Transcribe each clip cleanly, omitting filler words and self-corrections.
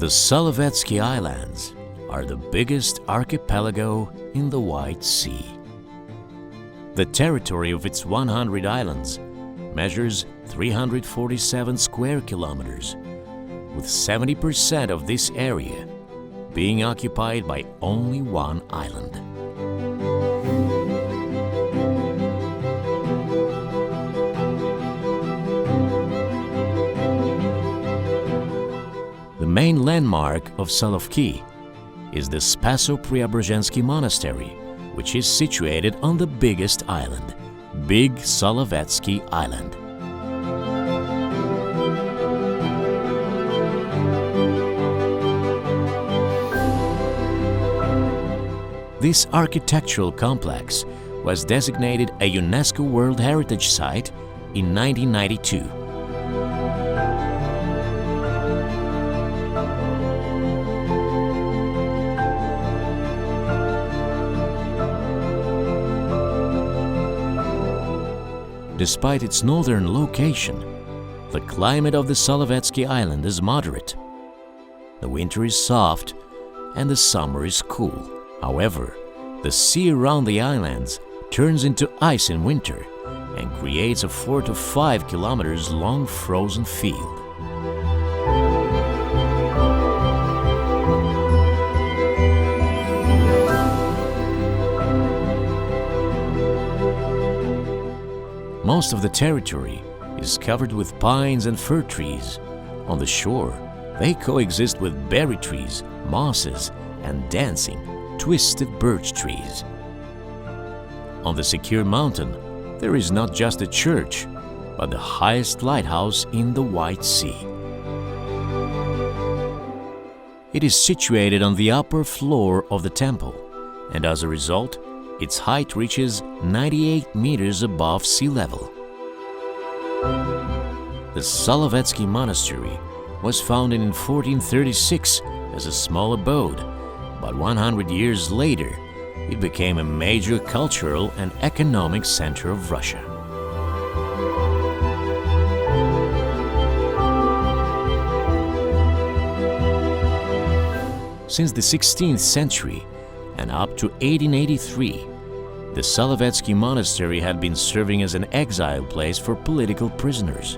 Solovetsky Islands are the biggest archipelago in the White Sea. The territory of its 100 islands measures 347 square kilometers, with 70% of this area being occupied by only one island. The main landmark of Solovki is the Spaso-Preobrazhensky monastery, which is situated on the biggest island, Big Solovetsky Island. This architectural complex was designated a UNESCO World Heritage Site in 1992. Despite its northern location, the climate of the Solovetsky Island is moderate. The winter is soft and the summer is cool. However, the sea around the islands turns into ice in winter and creates a 4 to 5 kilometers long frozen field. Most of the territory is covered with pines and fir trees. On the shore, they coexist with berry trees, mosses, and dancing, twisted birch trees. On the secure mountain, there is not just a church, but the highest lighthouse in the White Sea. It is situated on the upper floor of the temple, and as a result, its height reaches 98 meters above sea level. The Solovetsky Monastery was founded in 1436 as a small abode, but 100 years later, it became a major cultural and economic center of Russia. Since the 16th century and up to 1883, the Solovetsky Monastery had been serving as an exile place for political prisoners.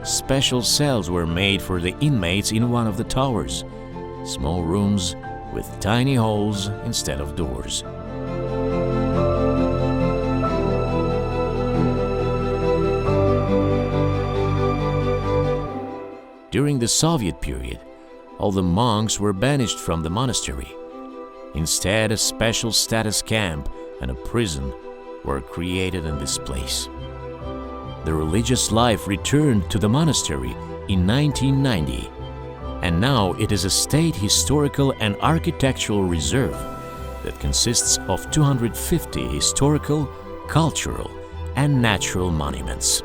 Special cells were made for the inmates in one of the towers, small rooms with tiny holes instead of doors. During the Soviet period, all the monks were banished from the monastery. Instead, a special status camp and a prison were created in this place. The religious life returned to the monastery in 1990, and now it is a state historical and architectural reserve that consists of 250 historical, cultural, and natural monuments.